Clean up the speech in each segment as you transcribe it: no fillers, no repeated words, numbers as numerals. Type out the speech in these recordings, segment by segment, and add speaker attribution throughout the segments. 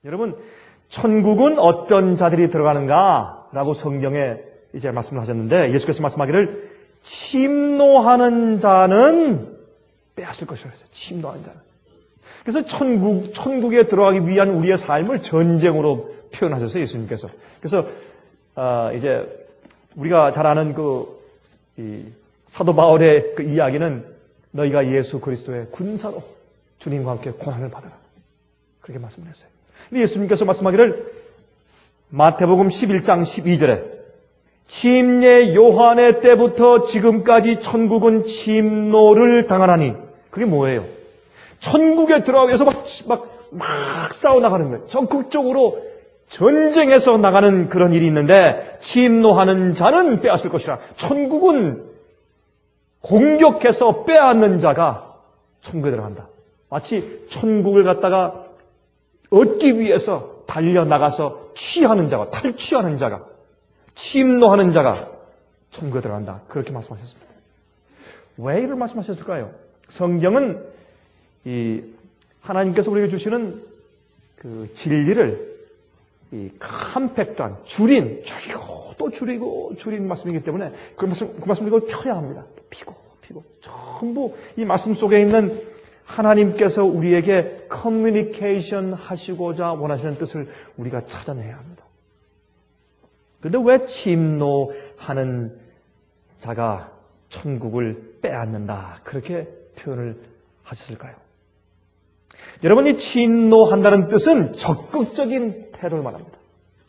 Speaker 1: 여러분, 천국은 어떤 자들이 들어가는가라고 성경에 이제 말씀을 하셨는데, 예수께서 말씀하기를 침노하는 자는 빼앗을 것이라고 했어요. 침노하는 자는. 그래서 천국에 들어가기 위한 우리의 삶을 전쟁으로 표현하셨어요, 예수님께서. 그래서 이제 우리가 잘 아는 이 사도 바울의 그 이야기는 너희가 예수 그리스도의 군사로 주님과 함께 고난을 받아라. 그렇게 말씀을 했어요. 근데 예수님께서 말씀하기를 마태복음 11장 12절에 침례 요한의 때부터 지금까지 천국은 침노를 당하나니, 그게 뭐예요? 천국에 들어가기 위해서 막 싸워나가는 거예요. 적극적으로 전쟁에서 나가는 그런 일이 있는데, 침노하는 자는 빼앗을 것이라. 천국은 공격해서 빼앗는 자가 천국에 들어간다. 마치 천국을 갖다가 얻기 위해서 달려나가서 취하는 자가, 탈취하는 자가, 침노하는 자가 천국에 들어간다. 그렇게 말씀하셨습니다. 왜 이를 말씀하셨을까요? 성경은 하나님께서 우리에게 주시는 그 진리를 컴팩트한, 줄이고 또 줄인 말씀이기 때문에 그 말씀을 이걸 펴야 합니다. 피고 전부 이 말씀 속에 있는 하나님께서 우리에게 커뮤니케이션 하시고자 원하시는 뜻을 우리가 찾아내야 합니다. 그런데 왜 침노하는 자가 천국을 빼앗는다, 그렇게 표현을 하셨을까요? 여러분, 이 침노한다는 뜻은 적극적인 태도를 말합니다.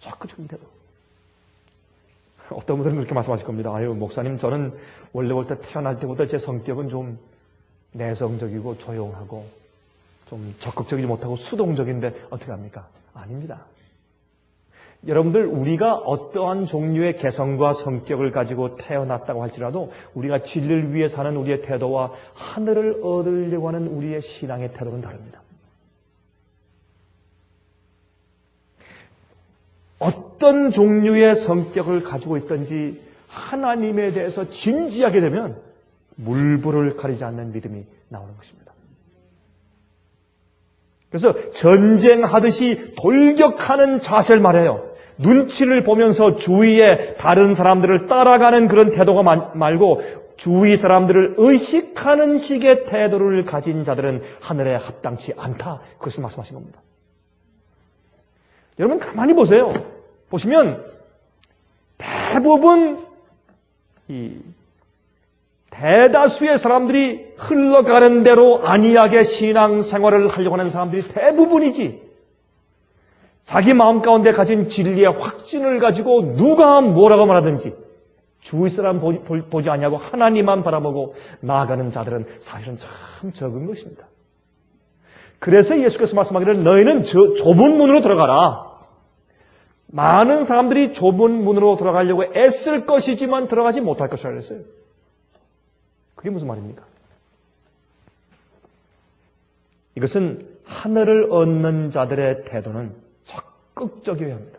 Speaker 1: 적극적인 태도. 어떤 분들은 그렇게 말씀하실 겁니다. 아유, 목사님, 저는 원래 태어날 때부터 제 성격은 좀 내성적이고 조용하고 좀 적극적이지 못하고 수동적인데 어떻게 합니까? 아닙니다. 여러분들, 우리가 어떠한 종류의 개성과 성격을 가지고 태어났다고 할지라도 우리가 진리를 위해 사는 우리의 태도와 하늘을 얻으려고 하는 우리의 신앙의 태도는 다릅니다. 어떤 종류의 성격을 가지고 있든지 하나님에 대해서 진지하게 되면 물불을 가리지 않는 믿음이 나오는 것입니다. 그래서 전쟁하듯이 돌격하는 자세를 말해요. 눈치를 보면서 주위에 다른 사람들을 따라가는 그런 태도가 말고 주위 사람들을 의식하는 식의 태도를 가진 자들은 하늘에 합당치 않다. 그것을 말씀하신 겁니다. 여러분, 가만히 보세요. 보시면 대부분 대다수의 사람들이 흘러가는 대로 안이하게 신앙생활을 하려고 하는 사람들이 대부분이지, 자기 마음 가운데 가진 진리의 확신을 가지고 누가 뭐라고 말하든지 주위 사람 보지 아니하고 하나님만 바라보고 나아가는 자들은 사실은 참 적은 것입니다. 그래서 예수께서 말씀하기를 너희는 좁은 문으로 들어가라. 많은 사람들이 좁은 문으로 들어가려고 애쓸 것이지만 들어가지 못할 것이라 그랬어요. 그게 무슨 말입니까? 이것은 하늘을 얻는 자들의 태도는 적극적이어야 합니다.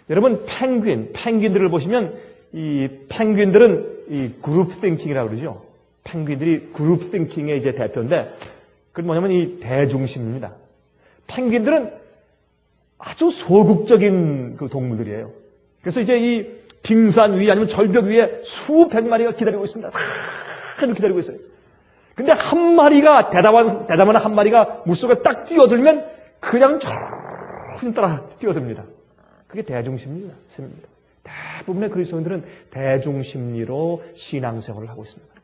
Speaker 1: 여러분, 펭귄들을 보시면 이 펭귄들은 이 그룹 띵킹이라고 그러죠. 펭귄들이 그룹 띵킹의 이제 대표인데, 그건 뭐냐면 이 대중심입니다. 펭귄들은 아주 소극적인 그 동물들이에요. 그래서 이제 이 빙산 위 아니면 절벽 위에 수백 마리가 기다리고 있습니다. 다 기다리고 있어요. 근데 한 마리가, 대담한 한 마리가 물속에 딱 뛰어들면 그냥 쭉 따라 뛰어듭니다. 그게 대중심리입니다. 대부분의 그리스도인들은 대중심리로 신앙생활을 하고 있습니다.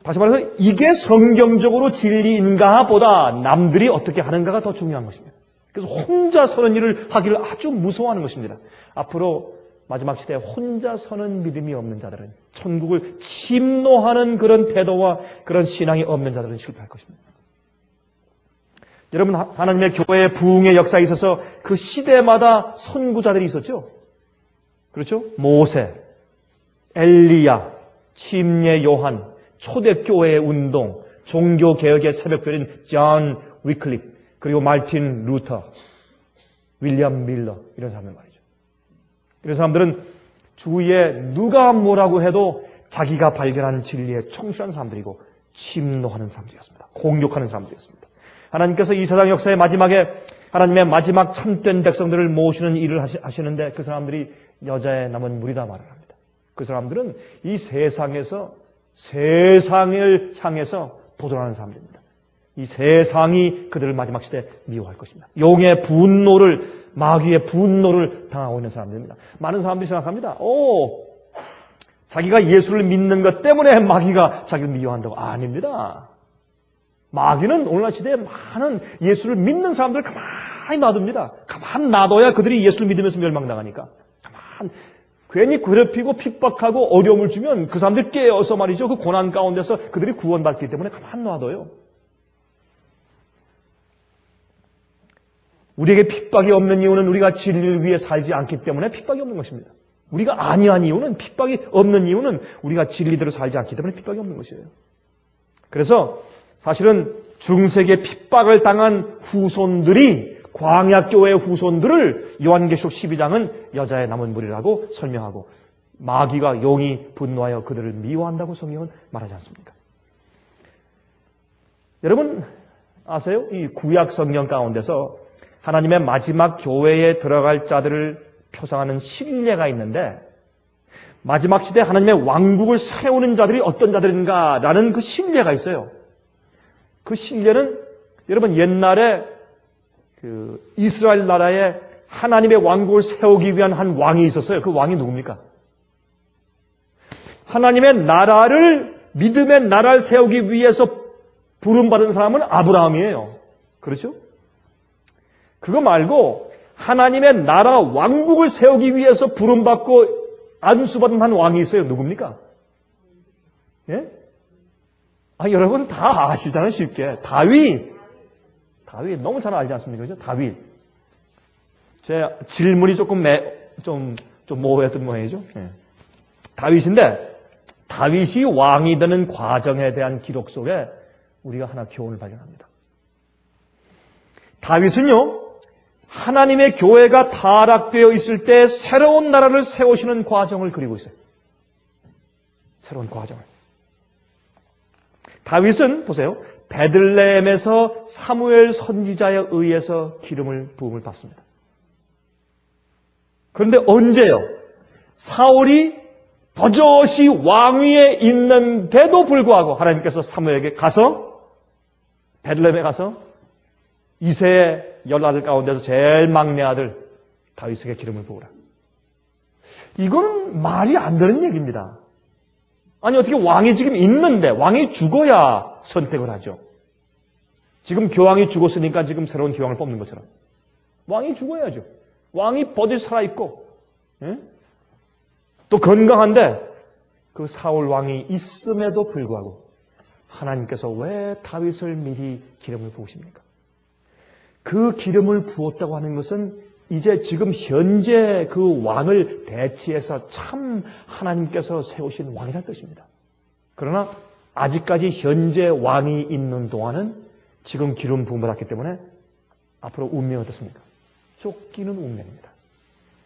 Speaker 1: 다시 말해서 이게 성경적으로 진리인가 보다 남들이 어떻게 하는가가 더 중요한 것입니다. 그래서 혼자 서는 일을 하기를 아주 무서워하는 것입니다. 앞으로 마지막 시대에 혼자 서는 믿음이 없는 자들은, 천국을 침노하는 그런 태도와 그런 신앙이 없는 자들은 실패할 것입니다. 여러분, 하나님의 교회의 부흥의 역사에 있어서 그 시대마다 선구자들이 있었죠. 그렇죠? 모세, 엘리야, 침례 요한, 초대교회의 운동, 종교개혁의 새벽별인 존 위클립, 그리고 마틴 루터, 윌리엄 밀러, 이런 사람들 말이죠. 이런 사람들은 주위에 누가 뭐라고 해도 자기가 발견한 진리에 청수한 사람들이고 침노하는 사람들이었습니다. 공격하는 사람들이었습니다. 하나님께서 이 세상 역사의 마지막에 하나님의 마지막 참된 백성들을 모으시는 일을 하시는데 그 사람들이 여자의 남은 무리다 말을 합니다. 그 사람들은 이 세상에서 세상을 향해서 도전하는 사람들입니다. 이 세상이 그들을 마지막 시대에 미워할 것입니다. 용의 분노를, 마귀의 분노를 당하고 있는 사람들입니다. 많은 사람들이 생각합니다. 자기가 예수를 믿는 것 때문에 마귀가 자기를 미워한다고. 아닙니다. 마귀는 오늘날 시대에 많은 예수를 믿는 사람들을 가만히 놔둡니다. 가만히 놔둬야 그들이 예수를 믿으면서 멸망당하니까. 괜히 괴롭히고 핍박하고 어려움을 주면 그 사람들 깨어서 말이죠. 그 고난 가운데서 그들이 구원받기 때문에 가만히 놔둬요. 우리에게 핍박이 없는 이유는 우리가 진리를 위해 살지 않기 때문에 핍박이 없는 것입니다. 우리가 아니한 이유는, 핍박이 없는 이유는 우리가 진리대로 살지 않기 때문에 핍박이 없는 것이에요. 그래서 사실은 중세기에 핍박을 당한 후손들이, 광야교회의 후손들을 요한계시록 12장은 여자의 남은 무리라고 설명하고 마귀가 용이 분노하여 그들을 미워한다고 성경은 말하지 않습니까? 여러분 아세요? 이 구약 성경 가운데서 하나님의 마지막 교회에 들어갈 자들을 표상하는 신뢰가 있는데 마지막 시대에 하나님의 왕국을 세우는 자들이 어떤 자들인가라는 그 신뢰가 있어요. 그 신뢰는 여러분 옛날에 그 이스라엘 나라에 하나님의 왕국을 세우기 위한 한 왕이 있었어요. 그 왕이 누굽니까? 하나님의 나라를, 믿음의 나라를 세우기 위해서 부름받은 사람은 아브라함이에요. 그렇죠? 그거 말고 하나님의 나라 왕국을 세우기 위해서 부름받고 안수받은 한 왕이 있어요. 누굽니까? 예? 여러분 다 아시잖아요. 쉽게. 다윗 너무 잘 알지 않습니까? 그죠? 다윗. 제 질문이 조금 좀 모호했던 모양이죠. 예. 다윗인데 다윗이 왕이 되는 과정에 대한 기록 속에 우리가 하나 교훈을 발견합니다. 다윗은요, 하나님의 교회가 타락되어 있을 때 새로운 나라를 세우시는 과정을 그리고 있어요. 새로운 과정을. 다윗은 보세요. 베들레헴에서 사무엘 선지자에 의해서 기름을 부음을 받습니다. 그런데 언제요? 사울이 버젓이 왕위에 있는데도 불구하고 하나님께서 사무엘에게 가서 베들레헴에 가서 이새의 10아들 가운데서 제일 막내 아들 다윗에게 기름을 부으라. 이건 말이 안 되는 얘기입니다. 아니 어떻게 왕이 지금 있는데 왕이 죽어야 선택을 하죠. 지금 교황이 죽었으니까 지금 새로운 교황을 뽑는 것처럼 왕이 죽어야죠. 왕이 버젓이 살아있고 또 건강한데 그 사울 왕이 있음에도 불구하고 하나님께서 왜 다윗을 미리 기름을 부으십니까? 그 기름을 부었다고 하는 것은 이제 지금 현재 그 왕을 대치해서 참 하나님께서 세우신 왕이라는 뜻입니다. 그러나 아직까지 현재 왕이 있는 동안은 지금 기름 부음을 받았기 때문에 앞으로 운명이 어떻습니까? 쫓기는 운명입니다.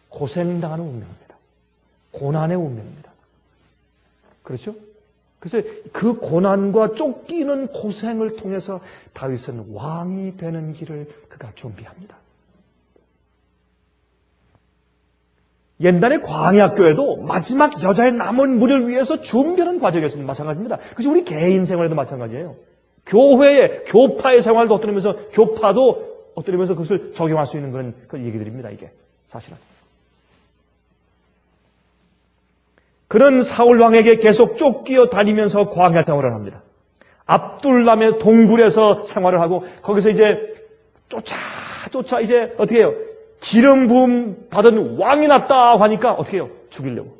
Speaker 1: 고생당하는 운명입니다. 고난의 운명입니다. 그렇죠? 그래서 그 고난과 쫓기는 고생을 통해서 다윗은 왕이 되는 길을 그가 준비합니다. 옛날에 광야교회도 마지막 여자의 남은 무리를 위해서 준비하는 과정이었습니다. 마찬가지입니다. 그것이 우리 개인 생활에도 마찬가지예요. 교회의, 교파의 생활도 어떤 의미에서 교파도 어떤 의미에서 그것을 적용할 수 있는 그런 얘기들입니다. 이게 사실은. 그는 사울 왕에게 계속 쫓기어 다니면서 광야 생활을 합니다. 압둘람의 동굴에서 생활을 하고 거기서 이제 쫓아 이제 어떻게 해요? 기름 부음 받은 왕이 났다 하니까 어떻게 해요? 죽이려고.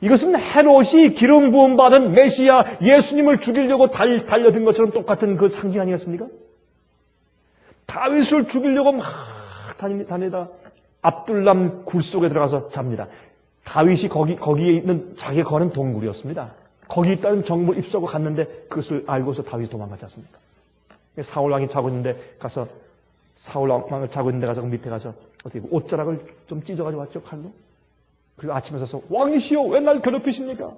Speaker 1: 이것은 헤롯이 기름 부음 받은 메시아 예수님을 죽이려고 달려든 것처럼 똑같은 그 상징 아니겠습니까? 다윗을 죽이려고 막 다니다 압둘람 굴 속에 들어가서 잡니다. 다윗이 거기에 있는 자기가 거는 동굴이었습니다. 거기 있다는 정보를 입수하고 갔는데 그것을 알고서 다윗이 도망갔지 않습니까? 사울 왕이 자고 있는데 가서 사울 왕을 자고 있는데 가서 그 밑에 가서 어떻게 옷자락을 좀 찢어가지고 왔죠, 칼로. 그리고 아침에 서서 왕이시여 왜 날 괴롭히십니까?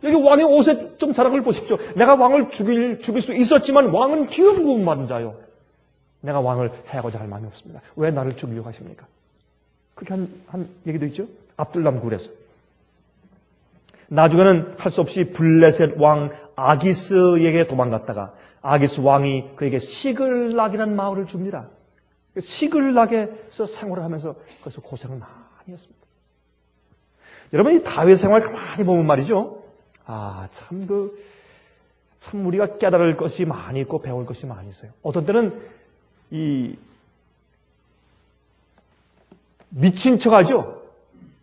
Speaker 1: 여기 왕의 옷에 좀 자락을 보십시오. 내가 왕을 죽일 수 있었지만 왕은 기름 부음 받은 자요. 내가 왕을 해야고자 할 마음이 없습니다. 왜 나를 죽이려고 하십니까? 그렇게 한 얘기도 있죠. 압둘람 굴에서. 나중에는 할 수 없이 블레셋 왕 아기스에게 도망갔다가 아기스 왕이 그에게 시글락이라는 마을을 줍니다. 시글락에서 생활을 하면서 거기서 고생을 많이 했습니다. 여러분, 이 다윗 생활 가만히 보면 말이죠. 참 우리가 깨달을 것이 많이 있고 배울 것이 많이 있어요. 어떤 때는 미친 척 하죠.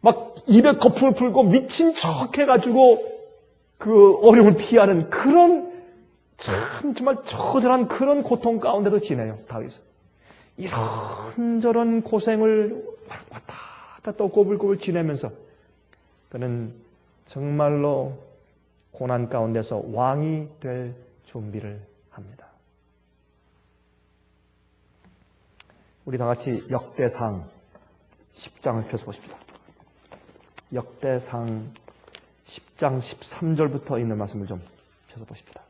Speaker 1: 막 입에 거품을 풀고 미친 척 해가지고 그 어려움을 피하는 그런 정말 처절한 그런 고통 가운데도 지내요, 다윗은. 이런저런 고생을 왔다 갔다 또 꼬불꼬불 지내면서 그는 정말로 고난 가운데서 왕이 될 준비를 합니다. 우리 다 같이 역대상 10장을 펴서 보십니다. 역대상 10장 13절부터 있는 말씀을 좀 펴서 보십니다.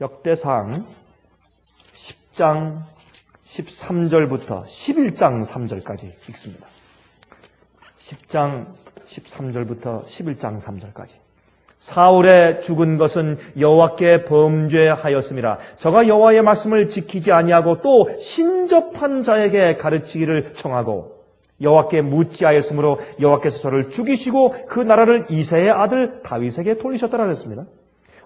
Speaker 1: 역대상 10장 13절부터 11장 3절까지 읽습니다. 10장 13절부터 11장 3절까지. 사울의 죽은 것은 여호와께 범죄하였음이라. 저가 여호와의 말씀을 지키지 아니하고 또 신접한 자에게 가르치기를 청하고 여호와께 묻지 하였으므로 여호와께서 저를 죽이시고 그 나라를 이새의 아들 다윗에게 돌리셨더라 그랬습니다.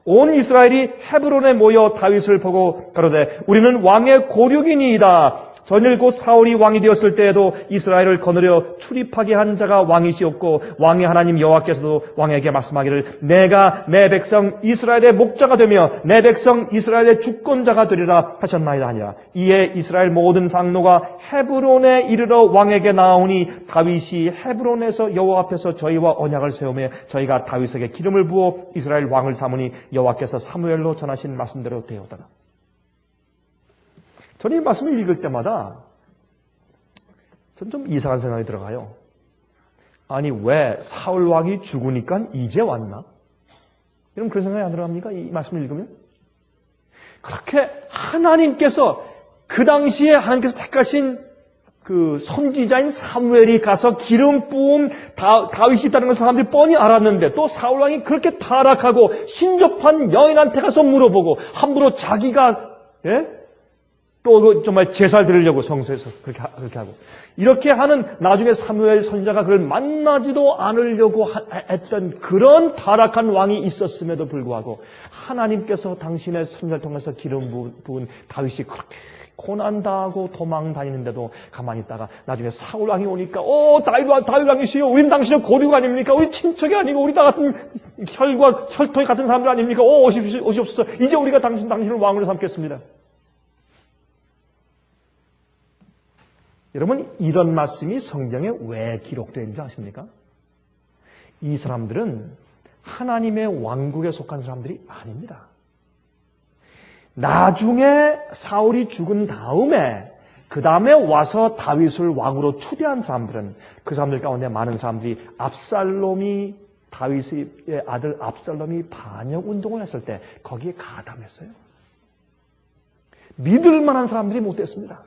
Speaker 1: 온 이스라엘이 헤브론에 모여 다윗을 보고 가로되 우리는 왕의 고륙이니이다. 전일 곧 사울이 왕이 되었을 때에도 이스라엘을 거느려 출입하게 한 자가 왕이시었고 왕의 하나님 여호와께서도 왕에게 말씀하기를 내가 내 백성 이스라엘의 목자가 되며 내 백성 이스라엘의 주권자가 되리라 하셨나이다 하니라. 이에 이스라엘 모든 장로가 헤브론에 이르러 왕에게 나오니 다윗이 헤브론에서 여호와 앞에서 저희와 언약을 세우며 저희가 다윗에게 기름을 부어 이스라엘 왕을 삼으니 여호와께서 사무엘로 전하신 말씀대로 되었더라. 저는 이 말씀을 읽을 때마다 전 좀 이상한 생각이 들어가요. 아니 왜 사울 왕이 죽으니까 이제 왔나? 여러분 그런 생각이 안 들어갑니까? 이 말씀을 읽으면? 그렇게 하나님께서 그 당시에 하나님께서 택하신 그 선지자인 사무엘이 가서 기름 부음 다윗이 있다는 걸 사람들이 뻔히 알았는데 또 사울 왕이 그렇게 타락하고 신접한 여인한테 가서 물어보고 함부로 자기가 또 정말 제사를 드리려고 성소에서 그렇게 하고 이렇게 하는 나중에 사무엘 선지자가 그걸 만나지도 않으려고 했던 그런 타락한 왕이 있었음에도 불구하고 하나님께서 당신의 선지자를 통해서 기름 부은 다윗이 그렇게 고난당하고 도망 다니는데도 가만히 있다가 나중에 사울 왕이 오니까 다윗 왕이시여 우린 당신의 고륙 아닙니까? 우리 친척이 아니고 우리 다 같은 혈통이 같은 사람들 아닙니까? 오시옵소서. 이제 우리가 당신을 왕으로 삼겠습니다. 여러분 이런 말씀이 성경에 왜 기록되어 있는지 아십니까? 이 사람들은 하나님의 왕국에 속한 사람들이 아닙니다. 나중에 사울이 죽은 다음에 그 다음에 와서 다윗을 왕으로 추대한 사람들은 그 사람들 가운데 많은 사람들이 다윗의 아들 압살롬이 반역 운동을 했을 때 거기에 가담했어요. 믿을 만한 사람들이 못 됐습니다.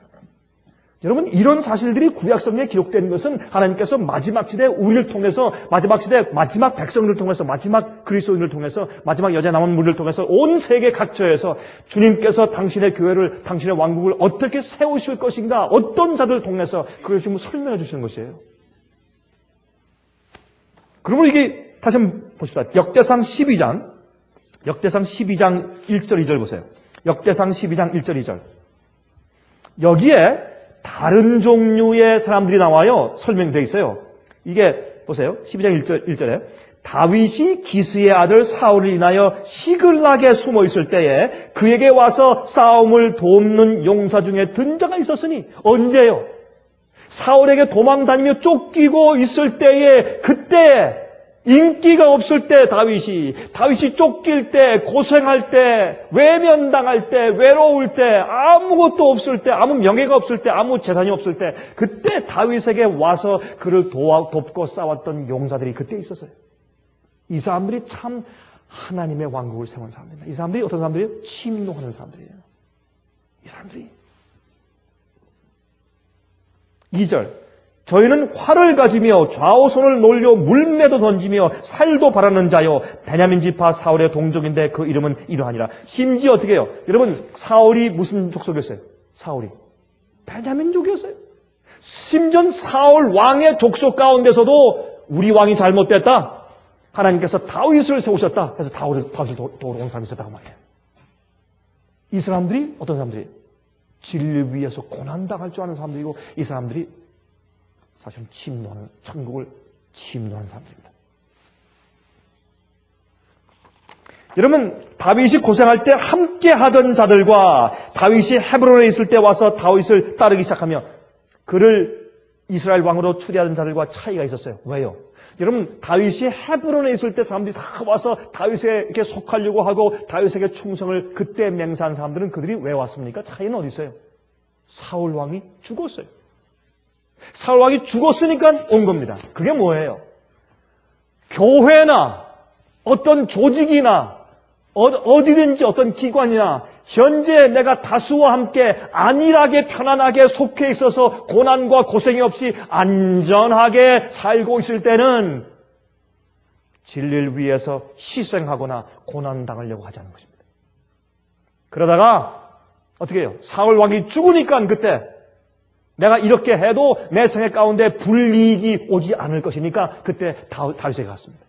Speaker 1: 여러분 이런 사실들이 구약성경에 기록된 것은 하나님께서 마지막 시대 우리를 통해서 마지막 시대 마지막 백성들을 통해서 마지막 그리스도인을 통해서 마지막 여자 남은 무리를 통해서 온 세계 각처에서 주님께서 당신의 교회를 당신의 왕국을 어떻게 세우실 것인가 어떤 자들을 통해서 그걸 지금 설명해 주시는 것이에요. 그러면 이게 다시 한번 보십시다. 역대상 12장 1절 2절 보세요. 역대상 12장 1절 2절 여기에 다른 종류의 사람들이 나와요. 설명되어 있어요. 이게 보세요. 12장 1절에 다윗이 기스의 아들 사울을 인하여 시글락에 숨어 있을 때에 그에게 와서 싸움을 돕는 용사 중에 든 자가 있었으니 언제요? 사울에게 도망다니며 쫓기고 있을 때에 그때 인기가 없을 때 다윗이 쫓길 때, 고생할 때, 외면당할 때, 외로울 때, 아무것도 없을 때, 아무 명예가 없을 때, 아무 재산이 없을 때, 그때 다윗에게 와서 그를 돕고 싸웠던 용사들이 그때 있었어요. 이 사람들이 참 하나님의 왕국을 세운 사람들입니다. 이 사람들이 어떤 사람들이에요? 침노하는 사람들이에요. 이 사람들이. 2절. 저희는 활을 가지며 좌우손을 놀려 물매도 던지며 살도 바라는 자요 베냐민 지파 사울의 동족인데 그 이름은 이러하니라. 심지어 어떻게 해요? 여러분, 사울이 무슨 족속이었어요? 사울이 베냐민족이었어요. 심지어 사울 왕의 족속 가운데서도 우리 왕이 잘못됐다, 하나님께서 다윗을 세우셨다 해서 다윗을 도우러 사람이 있었다고 말이에요. 이 사람들이 어떤 사람들이? 진리 위에서 고난당할 줄 아는 사람들이고, 이 사람들이 사실은 침노하는, 천국을 침노하는 사람들입니다. 여러분, 다윗이 고생할 때 함께 하던 자들과 다윗이 헤브론에 있을 때 와서 다윗을 따르기 시작하며 그를 이스라엘 왕으로 추대하던 자들과 차이가 있었어요. 왜요? 여러분, 다윗이 헤브론에 있을 때 사람들이 다 와서 다윗에게 속하려고 하고 다윗에게 충성을 그때 맹세한 사람들은 그들이 왜 왔습니까? 차이는 어디 있어요? 사울 왕이 죽었어요. 사울 왕이 죽었으니까 온 겁니다. 그게 뭐예요? 교회나 어떤 조직이나 어디든지 어떤 기관이나 현재 내가 다수와 함께 안일하게 편안하게 속해 있어서 고난과 고생이 없이 안전하게 살고 있을 때는 진리를 위해서 희생하거나 고난당하려고 하지 않는 것입니다. 그러다가 어떻게 해요? 사울 왕이 죽으니까 그때 내가 이렇게 해도 내 생애 가운데 불이익이 오지 않을 것이니까 그때 다윗에게 갔습니다.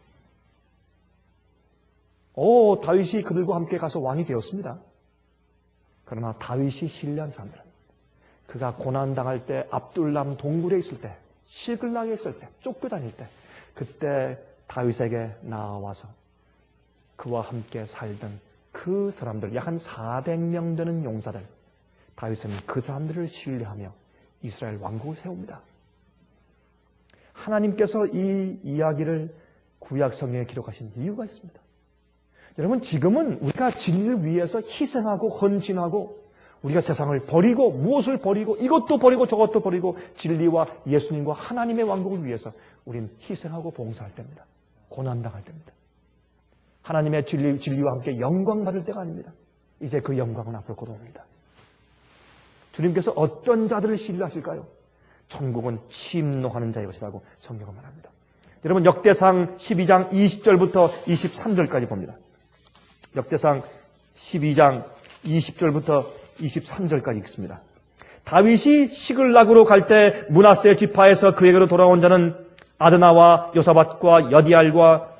Speaker 1: 다윗이 그들과 함께 가서 왕이 되었습니다. 그러나 다윗이 신뢰한 사람들은 그가 고난당할 때, 압둘람 동굴에 있을 때, 시글락에 있을 때, 쫓겨다닐 때, 그때 다윗에게 나와서 그와 함께 살던 그 사람들, 약 한 400명 되는 용사들, 다윗은 그 사람들을 신뢰하며 이스라엘 왕국을 세웁니다. 하나님께서 이 이야기를 구약 성경에 기록하신 이유가 있습니다. 여러분, 지금은 우리가 진리를 위해서 희생하고 헌신하고 우리가 세상을 버리고 무엇을 버리고 이것도 버리고 저것도 버리고 진리와 예수님과 하나님의 왕국을 위해서 우리는 희생하고 봉사할 때입니다. 고난당할 때입니다. 하나님의 진리와 함께 영광 받을 때가 아닙니다. 이제 그 영광은 앞으로 곧 옵니다. 주님께서 어떤 자들을 신뢰하실까요? 천국은 침노하는 자의 것이라고 성경은 말합니다. 여러분, 역대상 12장 20절부터 23절까지 봅니다. 역대상 12장 20절부터 23절까지 읽습니다. 다윗이 시글락으로 갈 때 므낫세 지파에서 그에게로 돌아온 자는 아드나와 요사밧과 여디알과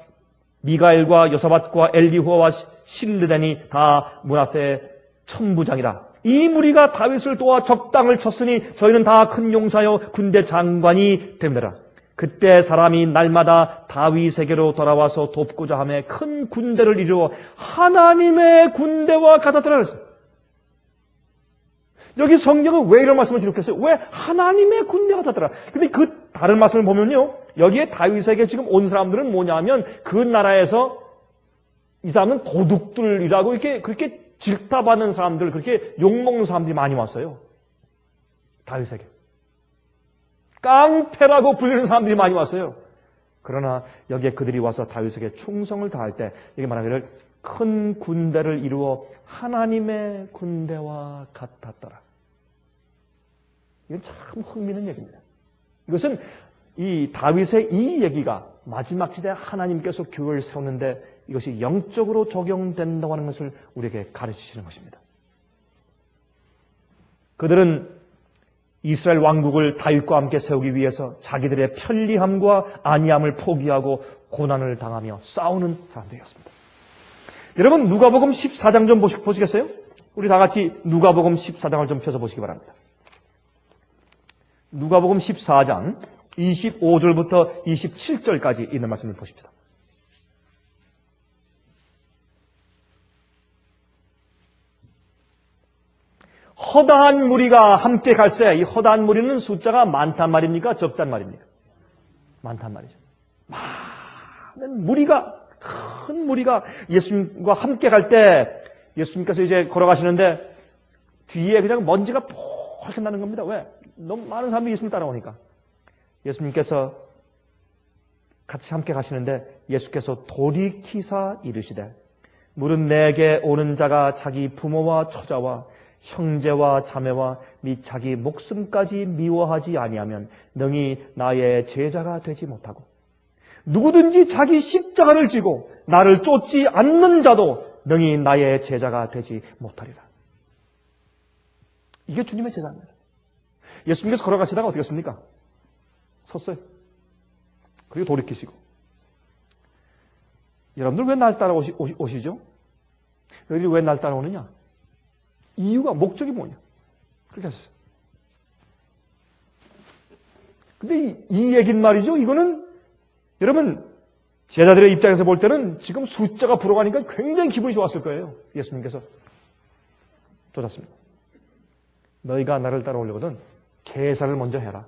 Speaker 1: 미가엘과 요사밧과 엘리후와 실르덴이 다 므낫세의 천부장이라. 이 무리가 다윗을 도와 적당을 쳤으니 저희는 다 큰 용사여 군대 장관이 됩니다. 그때 사람이 날마다 다윗에게로 돌아와서 돕고자 하며 큰 군대를 이루어 하나님의 군대와 같았더라 그랬어요. 여기 성경은 왜 이런 말씀을 기록했어요? 왜 하나님의 군대가 같았더라? 근데 그 다른 말씀을 보면요, 여기에 다윗에게 지금 온 사람들은 뭐냐면 그 나라에서 이 사람은 도둑들이라고 이렇게 그렇게 질타받는 사람들, 그렇게 욕먹는 사람들이 많이 왔어요. 다윗에게. 깡패라고 불리는 사람들이 많이 왔어요. 그러나 여기에 그들이 와서 다윗에게 충성을 다할 때 여기 말하기를 큰 군대를 이루어 하나님의 군대와 같았더라. 이건 참 흥미있는 얘기입니다. 이것은 이 다윗의 이 얘기가 마지막 시대에 하나님께서 교회를 세우는데 이것이 영적으로 적용된다고 하는 것을 우리에게 가르치시는 것입니다. 그들은 이스라엘 왕국을 다윗과 함께 세우기 위해서 자기들의 편리함과 안이함을 포기하고 고난을 당하며 싸우는 사람들이었습니다. 여러분, 누가복음 14장 좀 보시겠어요? 우리 다 같이 누가복음 14장을 좀 펴서 보시기 바랍니다. 누가복음 14장 25절부터 27절까지 있는 말씀을 보십시다. 허다한 무리가 함께 갈새. 이 허다한 무리는 숫자가 많단 말입니까? 적단 말입니까? 많단 말이죠. 많은 무리가, 큰 무리가 예수님과 함께 갈 때 예수님께서 이제 걸어가시는데 뒤에 그냥 먼지가 폴게 나는 겁니다. 왜? 너무 많은 사람들이 예수님 따라오니까. 예수님께서 같이 함께 가시는데 예수께서 돌이키사 이르시되 무릇 내게 오는 자가 자기 부모와 처자와 형제와 자매와 및 자기 목숨까지 미워하지 아니하면 능히 나의 제자가 되지 못하고 누구든지 자기 십자가를 지고 나를 쫓지 않는 자도 능히 나의 제자가 되지 못하리라. 이게 주님의 제자입니다. 예수님께서 걸어가시다가 어떻게 했습니까? 섰어요. 그리고 돌이키시고. 여러분들 왜 날 따라오시죠? 너희들이 왜 날 따라오느냐? 이유가, 목적이 뭐냐? 그렇게 하셨어요. 근데 이 얘긴 말이죠. 이거는 여러분 제자들의 입장에서 볼 때는 지금 숫자가 불어가니까 굉장히 기분이 좋았을 거예요. 예수님께서 좋았습니다. 너희가 나를 따라오려거든 계산을 먼저 해라.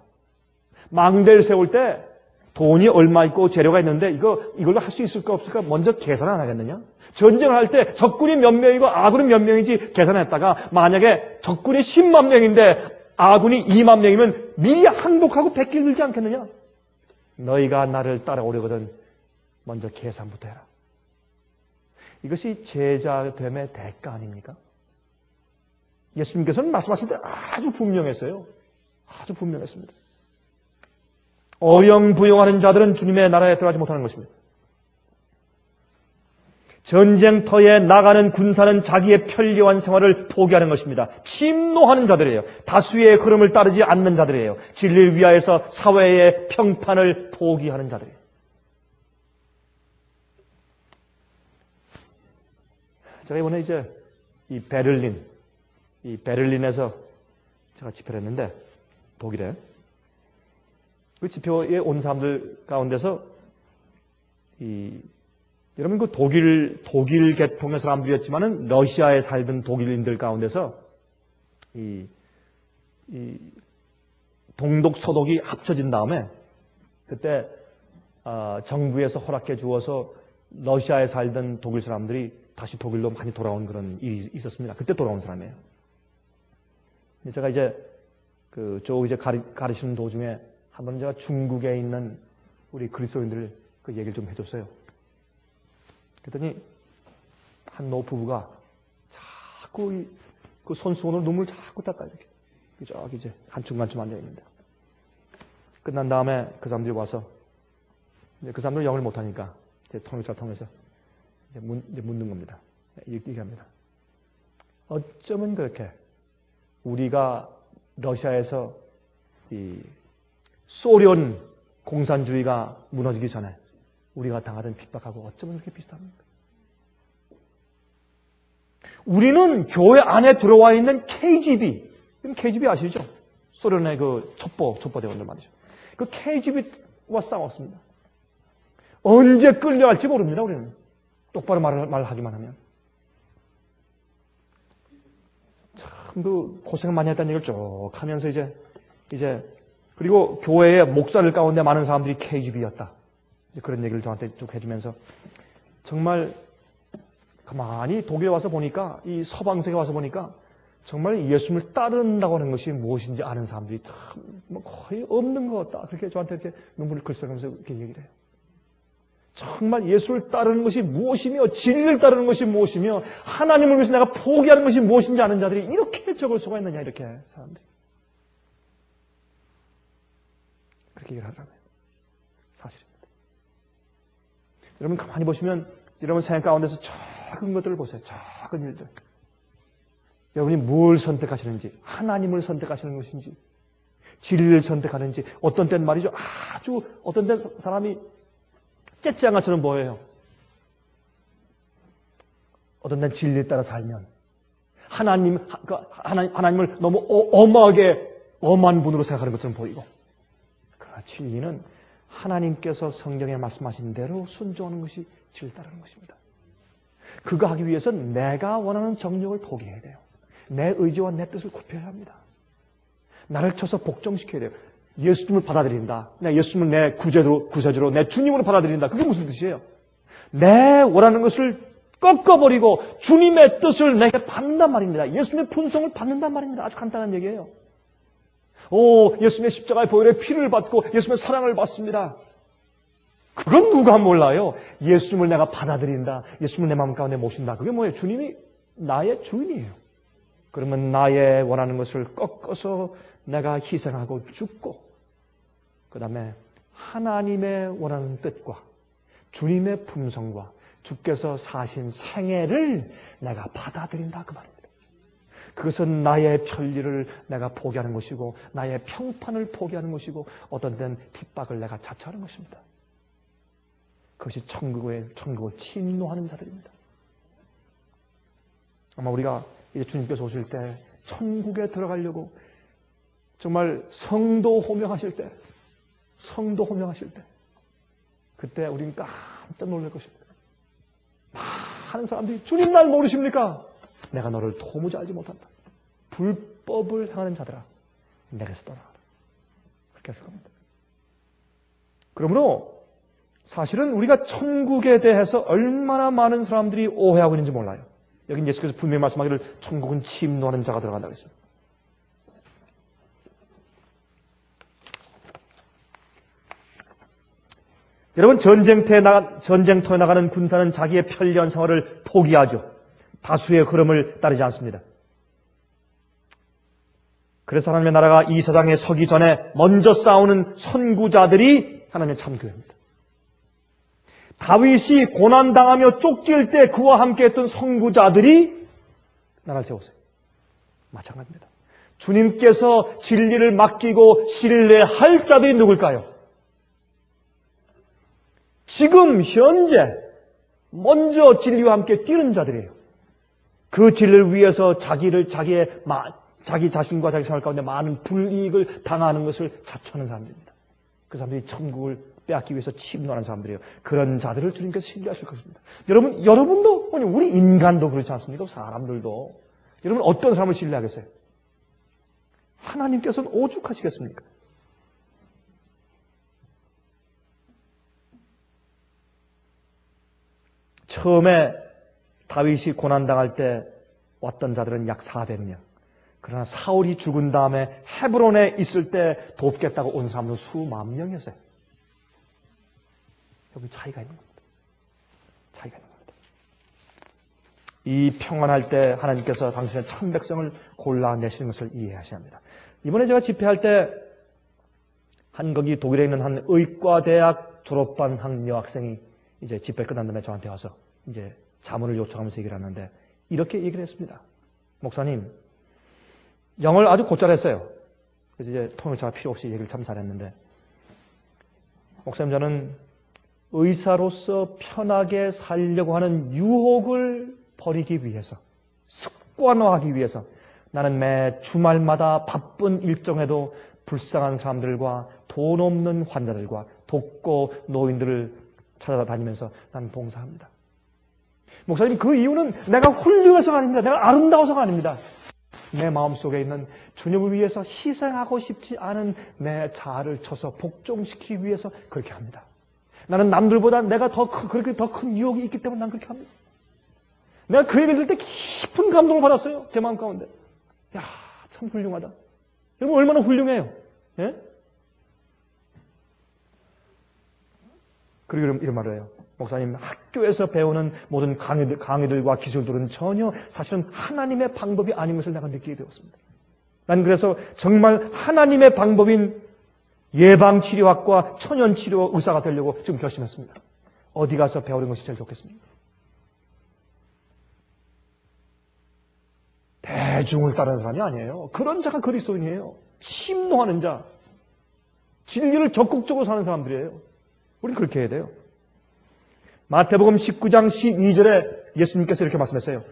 Speaker 1: 망대를 세울 때 돈이 얼마 있고 재료가 있는데 이걸로 할 수 있을까 없을까 먼저 계산 안 하겠느냐? 전쟁을 할 때 적군이 몇 명이고 아군이 몇 명인지 계산했다가 만약에 적군이 10만 명인데 아군이 2만 명이면 미리 항복하고 백길 들지 않겠느냐? 너희가 나를 따라오려거든 먼저 계산부터 해라. 이것이 제자됨의 대가 아닙니까? 예수님께서는 말씀하실 때 아주 분명했어요. 아주 분명했습니다. 어영부영하는 자들은 주님의 나라에 들어가지 못하는 것입니다. 전쟁터에 나가는 군사는 자기의 편리한 생활을 포기하는 것입니다. 침노하는 자들이에요. 다수의 흐름을 따르지 않는 자들이에요. 진리를 위하여서 사회의 평판을 포기하는 자들이에요. 제가 이번에 이제 이 베를린에서 제가 집회를 했는데 독일에 그 집회에 온 사람들 가운데서 여러분 그 독일 계통의 사람들이었지만은 러시아에 살던 독일인들 가운데서 이 동독 서독이 합쳐진 다음에 그때 정부에서 허락해 주어서 러시아에 살던 독일 사람들이 다시 독일로 많이 돌아온 그런 일이 있었습니다. 그때 돌아온 사람이에요. 제가 이제 저 이제 가르치는 도중에 한번 제가 중국에 있는 우리 그리스도인들 그 얘기를 좀 해줬어요. 그랬더니 한 노부부가 자꾸 그 손수건으로 눈물 자꾸 닦아요. 이렇게. 저기 이제 한층간쯤 앉아 있는데. 끝난 다음에 그 사람들이 와서 이제 그 사람들 영어를 못하니까 이제 통역사 통해서 이제 묻는 겁니다. 얘기합니다. 어쩌면 그렇게 우리가 러시아에서 이 소련 공산주의가 무너지기 전에 우리가 당하던 핍박하고 어쩌면 그렇게 비슷합니까? 우리는 교회 안에 들어와 있는 KGB, KGB 아시죠? 소련의 그 첩보대원들 말이죠. 그 KGB와 싸웠습니다. 언제 끌려갈지 모릅니다, 우리는. 똑바로 말하기만 하면. 참 그 고생 많이 했다는 얘기를 쭉 하면서 이제 그리고 교회의 목사들 가운데 많은 사람들이 KGB였다. 그런 얘기를 저한테 쭉 해주면서 정말 가만히 독일에 와서 보니까 이 서방세계에 와서 보니까 정말 예수님을 따른다고 하는 것이 무엇인지 아는 사람들이 참 거의 없는 것 같다. 그렇게 저한테 이렇게 눈물을 글썽이면서 이렇게 얘기를 해요. 정말 예수를 따르는 것이 무엇이며 진리를 따르는 것이 무엇이며 하나님을 위해서 내가 포기하는 것이 무엇인지 아는 자들이 이렇게 적을 수가 있느냐 이렇게 사람들이 그렇게 얘기를 하더라고요. 사실입니다. 여러분 가만히 보시면 여러분 생각 가운데서 작은 것들을 보세요. 작은 일들. 여러분이 뭘 선택하시는지 하나님을 선택하시는 것인지 진리를 선택하는지 어떤 때는 말이죠. 아주 어떤 때 사람이 째짱아처럼 보여요. 어떤 때는 진리에 따라 살면 하나님을 너무 엄하게 엄한 분으로 생각하는 것처럼 보이고 그러나 진리는 하나님께서 성경에 말씀하신 대로 순종하는 것이 진리를 따르는 것입니다. 그거 하기 위해서는 내가 원하는 정욕을 포기해야 돼요. 내 의지와 내 뜻을 굽혀야 합니다. 나를 쳐서 복종시켜야 돼요. 예수님을 받아들인다. 내 예수님을 내 구세주로 내 주님으로 받아들인다. 그게 무슨 뜻이에요? 내 원하는 것을 꺾어버리고 주님의 뜻을 내게 받는단 말입니다. 예수님의 분성을 받는단 말입니다. 아주 간단한 얘기예요. 예수님의 십자가의 보혈의 피를 받고 예수님의 사랑을 받습니다. 그건 누가 몰라요? 예수님을 내가 받아들인다. 예수님을 내 마음 가운데 모신다. 그게 뭐예요? 주님이 나의 주인이에요. 그러면 나의 원하는 것을 꺾어서 내가 희생하고 죽고, 그 다음에 하나님의 원하는 뜻과 주님의 품성과 주께서 사신 생애를 내가 받아들인다 그 말입니다. 그것은 나의 편리를 내가 포기하는 것이고 나의 평판을 포기하는 것이고 어떤 때는 핍박을 내가 자처하는 것입니다. 그것이 천국을 침노하는 자들입니다. 아마 우리가 이제 주님께서 오실 때 천국에 들어가려고 정말 성도 호명하실 때 그때 우리는 깜짝 놀랄 것입니다. 많은 사람들이 주님 날 모르십니까? 내가 너를 도무지 알지 못한다. 불법을 행하는 자들아, 내게서 떠나가라. 그렇게 하실 겁니다. 그러므로 사실은 우리가 천국에 대해서 얼마나 많은 사람들이 오해하고 있는지 몰라요. 여기 예수께서 분명히 말씀하기를 천국은 침노하는 자가 들어간다고 했습니다. 여러분, 전쟁터에 나가는 군사는 자기의 편리한 생활을 포기하죠. 다수의 흐름을 따르지 않습니다. 그래서 하나님의 나라가 이 세상에 서기 전에 먼저 싸우는 선구자들이 하나님의 참교회입니다. 다윗이 고난당하며 쫓길 때 그와 함께 했던 선구자들이 나라를 세웠어요. 마찬가지입니다. 주님께서 진리를 맡기고 신뢰할 자들이 누굴까요? 지금 현재 먼저 진리와 함께 뛰는 자들이에요. 그 진리를 위해서 자기 자신과 자기 생활 가운데 많은 불이익을 당하는 것을 자초하는 사람들입니다. 그 사람들이 천국을 빼앗기 위해서 침노하는 사람들이에요. 그런 자들을 주님께서 신뢰하실 것입니다. 여러분도, 우리 인간도 그렇지 않습니까? 사람들도. 여러분 어떤 사람을 신뢰하겠어요? 하나님께서는 오죽하시겠습니까? 처음에 다윗이 고난당할 때 왔던 자들은 약 400명. 그러나 사울이 죽은 다음에 헤브론에 있을 때 돕겠다고 온 사람은 수만 명이었어요. 여기 차이가 있는 겁니다. 차이가 있는 겁니다. 이 평안할 때 하나님께서 당신의 참 백성을 골라내시는 것을 이해하셔야 합니다. 이번에 제가 집회할 때 거기 독일에 있는 한 의과대학 졸업반 한 여학생이 이제 집회 끝난 다음에 저한테 와서 이제 자문을 요청하면서 얘기를 하는데 이렇게 얘기를 했습니다. 목사님, 영어를 아주 곧잘 했어요. 그래서 이제 통역자가 필요 없이 얘기를 참 잘했는데, 목사님, 저는 의사로서 편하게 살려고 하는 유혹을 버리기 위해서, 습관화하기 위해서 나는 매 주말마다 바쁜 일정에도 불쌍한 사람들과 돈 없는 환자들과 독거 노인들을 찾아다니면서 나는 봉사합니다. 목사님, 그 이유는 내가 훌륭해서가 아닙니다. 내가 아름다워서가 아닙니다. 내 마음속에 있는 주님을 위해서 희생하고 싶지 않은 내 자아를 쳐서 복종시키기 위해서 그렇게 합니다. 나는 남들보다 내가 그렇게 더 큰 유혹이 있기 때문에 난 그렇게 합니다. 내가 그 얘기를 들을 때 깊은 감동을 받았어요. 제 마음 가운데. 야, 참 훌륭하다. 여러분 얼마나 훌륭해요. 예? 그리고 이런 말을 해요. 목사님, 학교에서 배우는 모든 강의들과 기술들은 전혀 사실은 하나님의 방법이 아닌 것을 내가 느끼게 되었습니다. 난 그래서 정말 하나님의 방법인 예방치료학과 천연치료 의사가 되려고 지금 결심했습니다. 어디 가서 배우는 것이 제일 좋겠습니까? 대중을 따르는 사람이 아니에요. 그런 자가 그리스도인이에요. 침노하는 자, 진리를 적극적으로 사는 사람들이에요. 우리는 그렇게 해야 돼요. 마태복음 19장 12절에 예수님께서 이렇게 말씀했어요.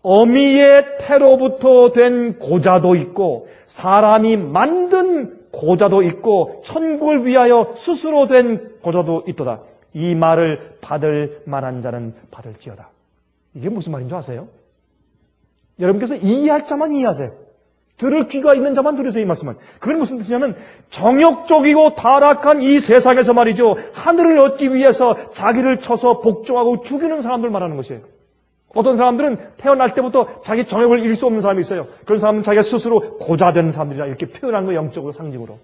Speaker 1: 어미의 태로부터 된 고자도 있고 사람이 만든 고자도 있고 천국을 위하여 스스로 된 고자도 있도다. 이 말을 받을 만한 자는 받을지어다. 이게 무슨 말인 줄 아세요? 여러분께서 이해할 자만 이해하세요. 들을 귀가 있는 자만 들으세요, 이 말씀은. 그건 무슨 뜻이냐면 정욕적이고 타락한 이 세상에서 말이죠. 하늘을 얻기 위해서 자기를 쳐서 복종하고 죽이는 사람들 말하는 것이에요. 어떤 사람들은 태어날 때부터 자기 정욕을 이길 수 없는 사람이 있어요. 그런 사람은 자기가 스스로 고자된 사람들이라 이렇게 표현하는 거예요. 영적으로, 상징으로.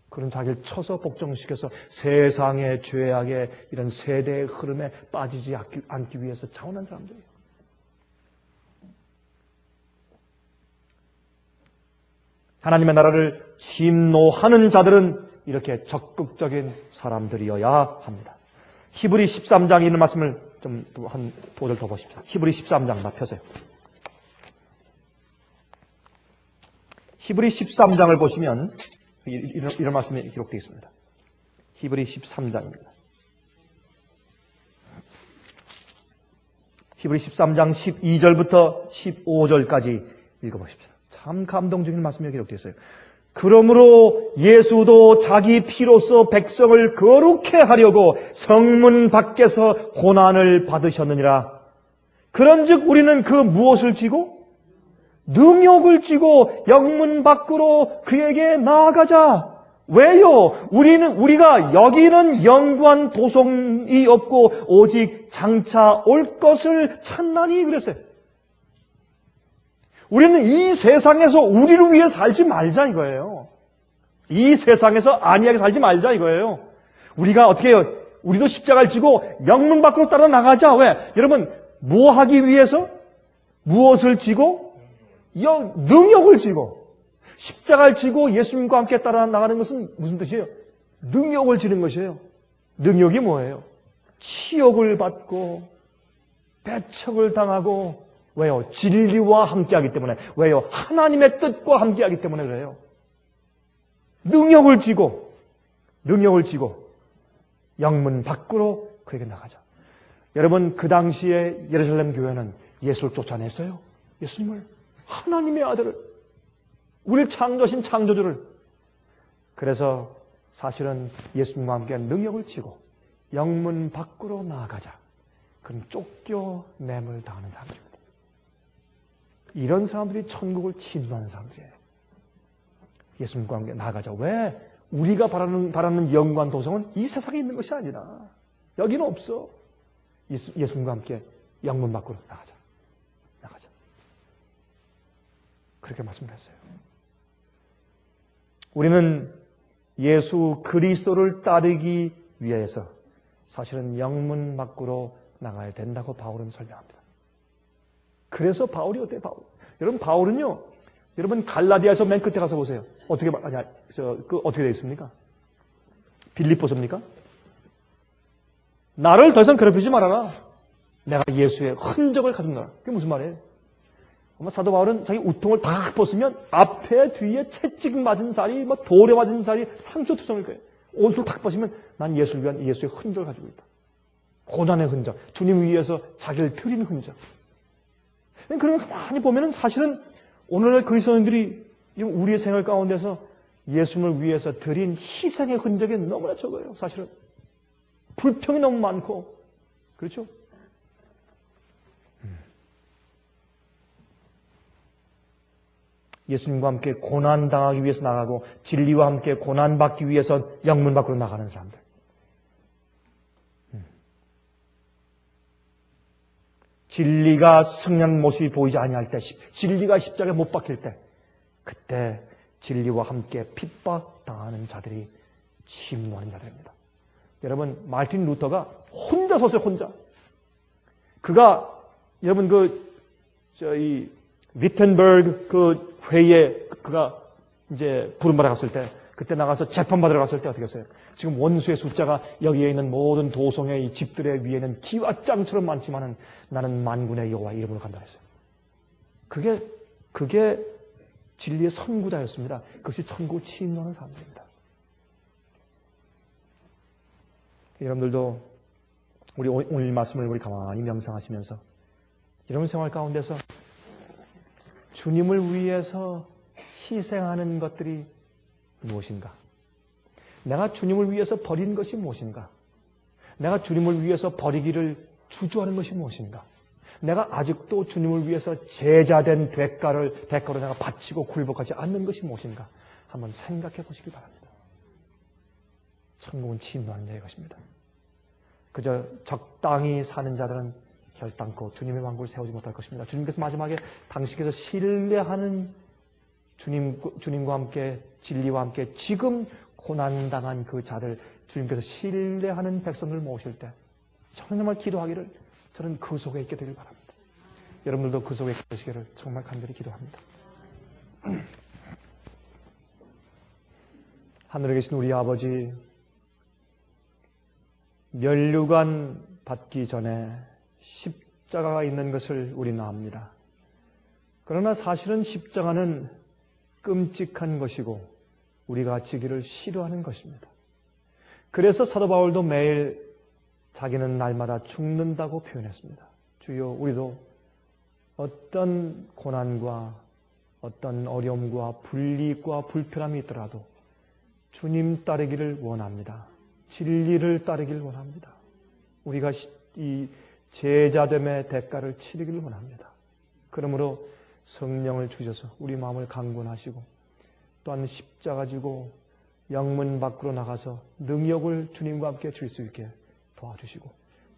Speaker 1: 그런 자기를 쳐서 복종시켜서 세상의 죄악의 이런 세대의 흐름에 빠지지 않기 위해서 자원한 사람들이에요. 하나님의 나라를 침노하는 자들은 이렇게 적극적인 사람들이어야 합니다. 히브리 13장에 있는 말씀을 좀 한 두 절 더 보십시다. 히브리 13장 다 펴세요. 히브리 13장을 보시면 이런 말씀이 기록되어 있습니다. 히브리 13장입니다. 히브리 13장 12절부터 15절까지 읽어보십시다. 참 감동적인 말씀이 기록되어 있어요. 그러므로 예수도 자기 피로써 백성을 거룩해 하려고 성문 밖에서 고난을 받으셨느니라. 그런즉 우리는 그 무엇을 지고? 능욕을 지고 영문 밖으로 그에게 나아가자. 왜요? 우리가 여기는 영구한 도성이 없고 오직 장차 올 것을 찾나니 그랬어요. 우리는 이 세상에서 우리를 위해 살지 말자 이거예요. 이 세상에서 안이하게 살지 말자 이거예요. 우리가 어떻게 해요? 우리도 십자가를 지고 영문 밖으로 따라 나가자. 왜? 여러분 뭐 하기 위해서? 무엇을 지고? 능욕을 지고. 십자가를 지고 예수님과 함께 따라 나가는 것은 무슨 뜻이에요? 능욕을 지는 것이에요. 능욕이 뭐예요? 치욕을 받고 배척을 당하고 왜요? 진리와 함께하기 때문에. 왜요? 하나님의 뜻과 함께하기 때문에 그래요. 능욕을 지고 영문 밖으로 그에게 나가자. 여러분 그 당시에 예루살렘 교회는 예수를 쫓아냈어요. 예수님을, 하나님의 아들을, 우리를 창조하신 창조주를. 그래서 사실은 예수님과 함께 능력을 지고 영문 밖으로 나아가자. 그럼 쫓겨냄을 당하는 사람들입니다. 이런 사람들이 천국을 침노하는 사람들이에요. 예수님과 함께 나아가자. 왜? 우리가 바라는 영광 도성은 이 세상에 있는 것이 아니라 여기는 없어. 예수님과 함께 영문 밖으로 나가자. 그렇게 말씀을 했어요. 우리는 예수 그리스도를 따르기 위해서 사실은 영문 밖으로 나가야 된다고 바울은 설명합니다. 그래서 바울이 어때요? 여러분 바울은요. 여러분 갈라디아에서 맨 끝에 가서 보세요. 어떻게 되어 있습니까? 빌립보서입니까? 나를 더 이상 괴롭히지 말아라. 내가 예수의 흔적을 가진다. 그게 무슨 말이에요? 아마 사도 바울은 자기 우통을 다 벗으면 앞에 뒤에 채찍 맞은 자리, 돌에 맞은 자리, 상처투성일 거예요. 옷을 딱 벗으면 난 예수를 위한 예수의 흔적을 가지고 있다. 고난의 흔적, 주님 위해서 자기를 드린 흔적. 그러면 가만히 보면은 사실은 오늘날 그리스도인들이 우리의 생활 가운데서 예수님을 위해서 드린 희생의 흔적이 너무나 적어요. 사실은 불평이 너무 많고 그렇죠? 예수님과 함께 고난당하기 위해서 나가고 진리와 함께 고난받기 위해서 영문 밖으로 나가는 사람들. 진리가 승리하는 모습이 보이지 아니할 때, 진리가 십자가에 못 박힐 때, 그때 진리와 함께 핍박당하는 자들이 침노하는 자들입니다. 여러분 마르틴 루터가 혼자 섰어요. 혼자. 그가 여러분 위텐버그 그 회의에 그가 이제 부름받아 갔을 때, 그때 나가서 재판받으러 갔을 때 어떻게 했어요? 지금 원수의 숫자가 여기에 있는 모든 도성의 이 집들의 위에는 기와장처럼 많지만은 나는 만군의 여호와 이름으로 간다 했어요. 그게 진리의 선구자였습니다. 그것이 천국을 침노하는 사람들입니다. 여러분들도 우리 오늘 말씀을 우리 가만히 명상하시면서 이런 생활 가운데서 주님을 위해서 희생하는 것들이 무엇인가? 내가 주님을 위해서 버린 것이 무엇인가? 내가 주님을 위해서 버리기를 주저하는 것이 무엇인가? 내가 아직도 주님을 위해서 제자된 대가로 내가 바치고 굴복하지 않는 것이 무엇인가? 한번 생각해 보시기 바랍니다. 천국은 침노하는 자의 것입니다. 그저 적당히 사는 자들은 결단코 주님의 왕국을 세우지 못할 것입니다. 주님께서 마지막에 당신께서 신뢰하는 주님과 함께 진리와 함께 지금 고난당한 그 자들, 주님께서 신뢰하는 백성을 모실 때 정말 기도하기를 저는 그 속에 있게 되길 바랍니다. 여러분들도 그 속에 계시기를 정말 간절히 기도합니다. 하늘에 계신 우리 아버지, 면류관 받기 전에 십자가가 있는 것을 우리는 압니다. 그러나 사실은 십자가는 끔찍한 것이고 우리가 지기를 싫어하는 것입니다. 그래서 사도 바울도 매일 자기는 날마다 죽는다고 표현했습니다. 주여, 우리도 어떤 고난과 어떤 어려움과 불이익과 불편함이 있더라도 주님 따르기를 원합니다. 진리를 따르기를 원합니다. 우리가 이 제자됨의 대가를 치르기를 원합니다. 그러므로 성령을 주셔서 우리 마음을 강건하시고 또한 십자가 지고 영문 밖으로 나가서 능력을 주님과 함께 줄 수 있게 도와주시고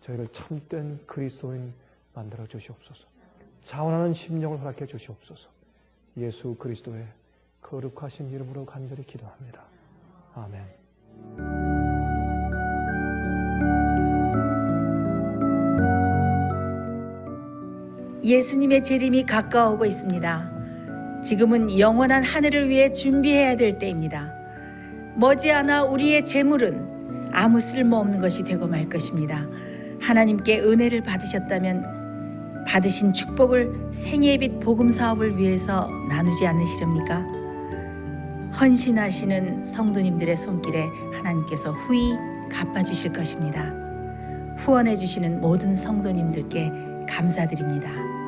Speaker 1: 저희를 참된 그리스도인 만들어 주시옵소서. 자원하는 심령을 허락해 주시옵소서. 예수 그리스도의 거룩하신 이름으로 간절히 기도합니다. 아멘.
Speaker 2: 예수님의 재림이 가까워오고 있습니다. 지금은 영원한 하늘을 위해 준비해야 될 때입니다. 머지않아 우리의 재물은 아무 쓸모없는 것이 되고 말 것입니다. 하나님께 은혜를 받으셨다면 받으신 축복을 생애빛 복음 사업을 위해서 나누지 않으시렵니까? 헌신하시는 성도님들의 손길에 하나님께서 후히 갚아주실 것입니다. 후원해 주시는 모든 성도님들께 감사드립니다.